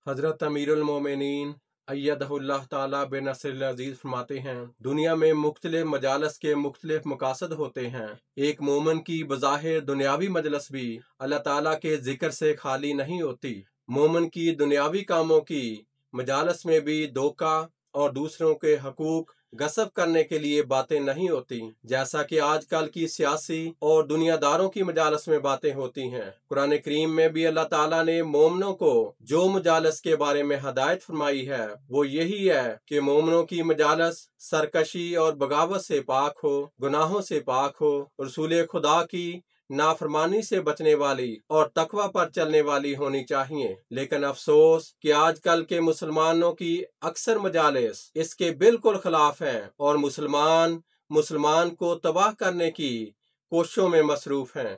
हजरत अमीरुल मोमिनीन अय्यदहुल्लाह ताला बेनस्रिल अजीज फरमाते हैं, दुनिया में मुख्तलिफ मजालस के मुख्तलिफ मकासद होते हैं। एक मोमिन की बज़ाहिर दुनियावी मजलस भी अल्लाह ताला के जिक्र से खाली नहीं होती। मोमिन की दुनियावी कामों की मजालस में भी धोखा और दूसरों के हकूक गसब करने के लिए बातें नहीं होती, जैसा कि आजकल की सियासी और दुनियादारों की मजालस में बातें होती हैं। कुरान करीम में भी अल्लाह ताला ने मोमिनों को जो मजालस के बारे में हदायत फरमाई है वो यही है कि मोमिनों की मजालस सरकशी और बगावत से पाक हो, गुनाहों से पाक हो, रसूल खुदा की नाफरमानी से बचने वाली और तकवा पर चलने वाली होनी चाहिए। लेकिन अफसोस कि आजकल के मुसलमानों की अक्सर मजालिस इसके बिल्कुल खिलाफ हैं और मुसलमान को तबाह करने की कोशिशों में मसरूफ हैं।